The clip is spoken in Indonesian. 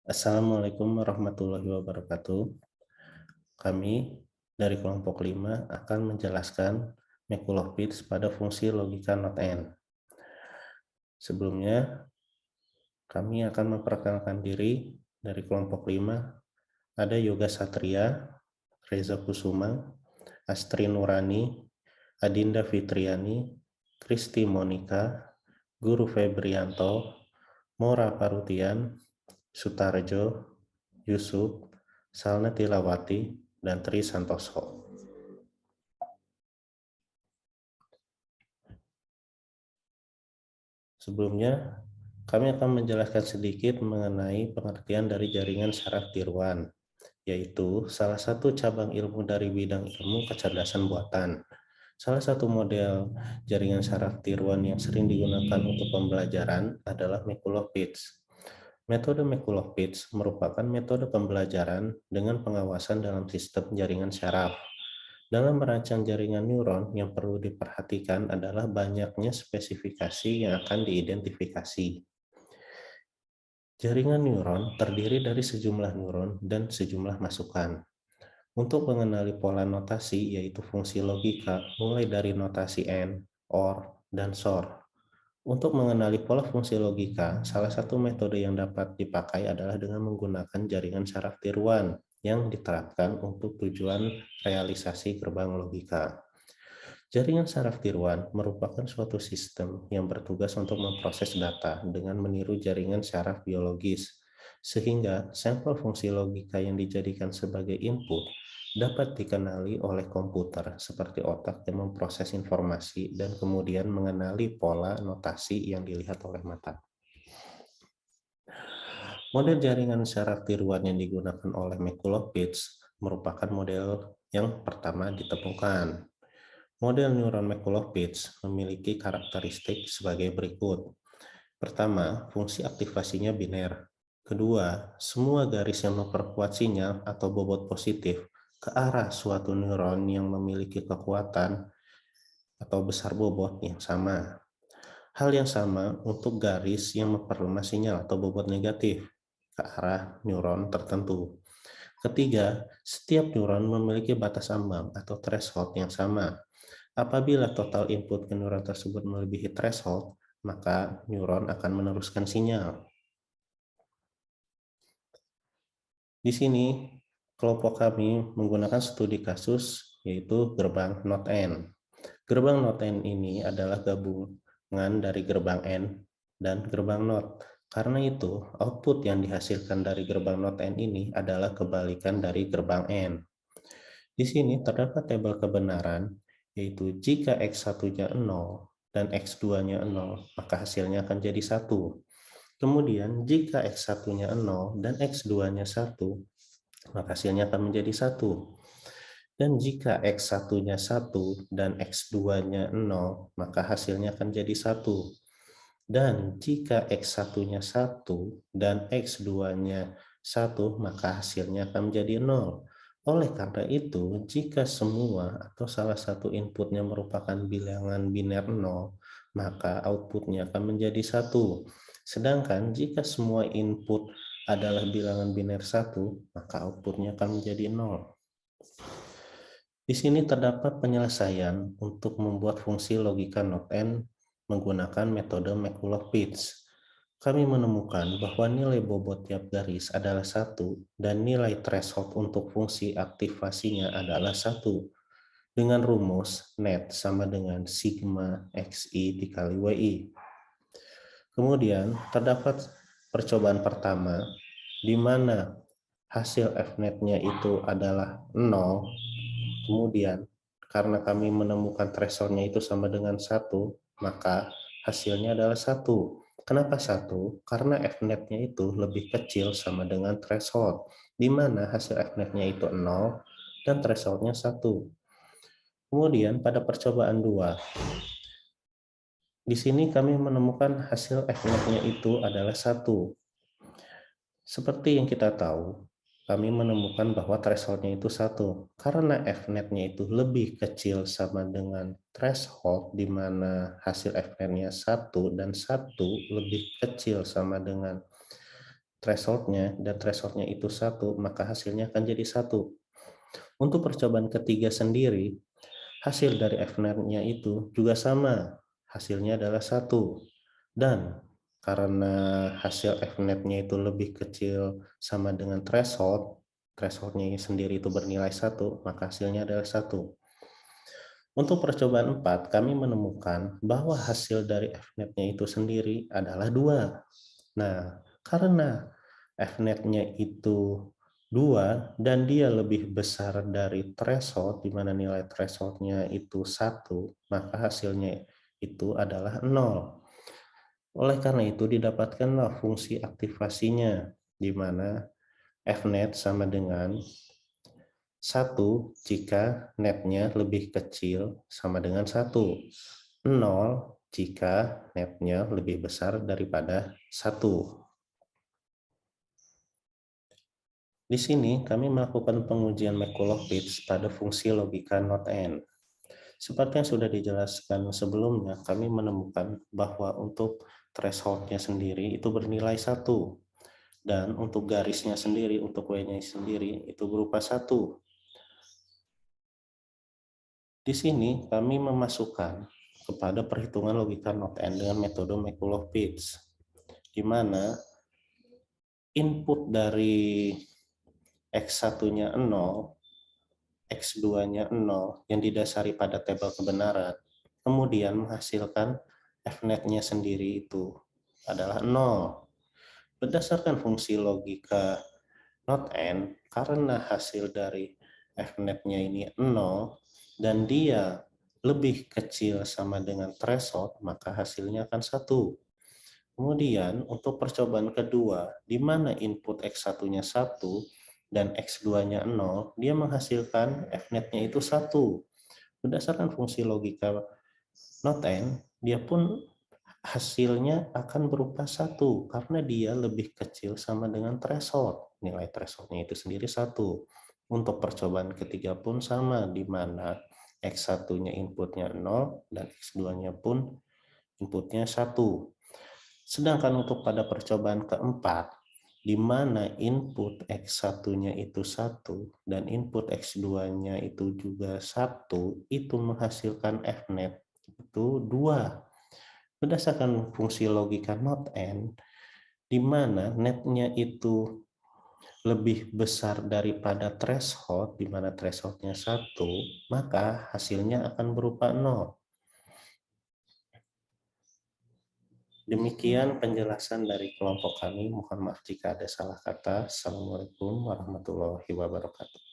Assalamualaikum warahmatullahi wabarakatuh. Kami dari kelompok 5 akan menjelaskan Makulowitz pada fungsi logika not N. Sebelumnya, kami akan memperkenalkan diri dari kelompok 5. Ada Yoga Satria, Reza Kusuma, Astri Nurani, Adinda Fitriani, Kristi Monika, Guru Febrianto, Mora Parutian, Sutarjo, Yusuf, Salna Tilawati, dan Tri Santoso. Sebelumnya, kami akan menjelaskan sedikit mengenai pengertian dari jaringan saraf tiruan, yaitu salah satu cabang ilmu dari bidang ilmu kecerdasan buatan. Salah satu model jaringan saraf tiruan yang sering digunakan untuk pembelajaran adalah Makulowitz. Metode Makulowitz merupakan metode pembelajaran dengan pengawasan dalam sistem jaringan saraf. Dalam merancang jaringan neuron, yang perlu diperhatikan adalah banyaknya spesifikasi yang akan diidentifikasi. Jaringan neuron terdiri dari sejumlah neuron dan sejumlah masukan. Untuk mengenali pola notasi, yaitu fungsi logika, mulai dari notasi AND, OR, dan SOR. Untuk mengenali pola fungsi logika, salah satu metode yang dapat dipakai adalah dengan menggunakan jaringan saraf tiruan yang diterapkan untuk tujuan realisasi gerbang logika. Jaringan saraf tiruan merupakan suatu sistem yang bertugas untuk memproses data dengan meniru jaringan saraf biologis, sehingga sampel fungsi logika yang dijadikan sebagai input dapat dikenali oleh komputer seperti otak yang memproses informasi dan kemudian mengenali pola notasi yang dilihat oleh mata. Model jaringan saraf tiruan yang digunakan oleh Makulowitz merupakan model yang pertama ditemukan. Model neuron Makulowitz memiliki karakteristik sebagai berikut. Pertama, fungsi aktivasinya biner. Kedua, semua garis yang memperkuat sinyal atau bobot positif ke arah suatu neuron yang memiliki kekuatan atau besar bobot yang sama. Hal yang sama untuk garis yang memperlemah sinyal atau bobot negatif ke arah neuron tertentu. Ketiga, setiap neuron memiliki batas ambang atau threshold yang sama. Apabila total input ke neuron tersebut melebihi threshold, maka neuron akan meneruskan sinyal. Di sini, kelompok kami menggunakan studi kasus, yaitu gerbang not N. Gerbang not N ini adalah gabungan dari gerbang N dan gerbang not. Karena itu, output yang dihasilkan dari gerbang not N ini adalah kebalikan dari gerbang N. Di sini terdapat tabel kebenaran, yaitu jika X1-nya 0 dan X2-nya 0, maka hasilnya akan jadi 1. Kemudian, jika X1-nya 0 dan X2-nya 1, maka hasilnya akan menjadi 1. Dan jika X1-nya 1 dan X2-nya 0, maka hasilnya akan jadi 1. Dan jika X1-nya 1 dan X2-nya 1, maka hasilnya akan menjadi 0. Oleh karena itu, jika semua atau salah satu inputnya merupakan bilangan biner 0, maka outputnya akan menjadi 1. Sedangkan jika semua input adalah bilangan biner 1, maka outputnya akan menjadi 0. Di sini terdapat penyelesaian untuk membuat fungsi logika not N menggunakan metode Makulowitz. Kami menemukan bahwa nilai bobot tiap garis adalah 1 dan nilai threshold untuk fungsi aktivasinya adalah 1. Dengan rumus net sama dengan sigma xi dikali wi. Kemudian terdapat percobaan pertama di mana hasil fnet-nya itu adalah 0. Kemudian karena kami menemukan threshold-nya itu sama dengan 1, maka hasilnya adalah 1. Kenapa 1? Karena fnet-nya itu lebih kecil sama dengan threshold, di mana hasil fnet-nya itu 0 dan threshold-nya 1. Kemudian pada percobaan 2, di sini kami menemukan hasil fnet-nya itu adalah 1. Seperti yang kita tahu, kami menemukan bahwa threshold-nya itu 1. Karena fnet-nya itu lebih kecil sama dengan threshold, di mana hasil fnet-nya 1 dan 1 lebih kecil sama dengan thresholdnya dan thresholdnya itu 1, maka hasilnya akan jadi 1. Untuk percobaan ketiga sendiri, hasil dari fnet-nya itu juga sama, hasilnya adalah 1. Dan karena hasil fnet-nya itu lebih kecil sama dengan threshold, threshold-nya sendiri itu bernilai 1, maka hasilnya adalah 1. Untuk percobaan 4, kami menemukan bahwa hasil dari fnet-nya itu sendiri adalah 2. Nah, karena fnet-nya itu 2 dan dia lebih besar dari threshold, di mana nilai threshold-nya itu 1, maka hasilnya itu adalah 0. Oleh karena itu didapatkanlah fungsi aktivasinya, di mana fnet sama dengan 1 jika netnya lebih kecil sama dengan 1. 0 jika netnya lebih besar daripada 1. Di sini kami melakukan pengujian McCulloch-Pitts pada fungsi logika not N. Seperti yang sudah dijelaskan sebelumnya, kami menemukan bahwa untuk threshold-nya sendiri itu bernilai 1. Dan untuk garisnya sendiri, untuk W-nya sendiri, itu berupa 1. Di sini kami memasukkan kepada perhitungan logika not N dengan metode McCulloch-Pitts, di mana input dari X1-nya 0, X2-nya 0 yang didasari pada tabel kebenaran, kemudian menghasilkan fnet-nya sendiri itu adalah 0. Berdasarkan fungsi logika not N, karena hasil dari fnet-nya ini 0 dan dia lebih kecil sama dengan threshold, maka hasilnya akan 1. Kemudian untuk percobaan kedua, di mana input X1-nya 1 dan X2-nya 0, dia menghasilkan fnet-nya itu 1. Berdasarkan fungsi logika not N, dia pun hasilnya akan berupa 1 karena dia lebih kecil sama dengan threshold. Nilai threshold-nya itu sendiri 1. Untuk percobaan ketiga pun sama, di mana X1-nya inputnya 0 dan X2-nya pun inputnya 1. Sedangkan untuk pada percobaan keempat, di mana input X1-nya itu 1 dan input X2-nya itu juga 1, itu menghasilkan fnet itu 2. Berdasarkan fungsi logika not N, di mana netnya itu lebih besar daripada threshold, di mana thresholdnya 1, maka hasilnya akan berupa 0. Demikian penjelasan dari kelompok kami. Mohon maaf jika ada salah kata. Assalamualaikum warahmatullahi wabarakatuh.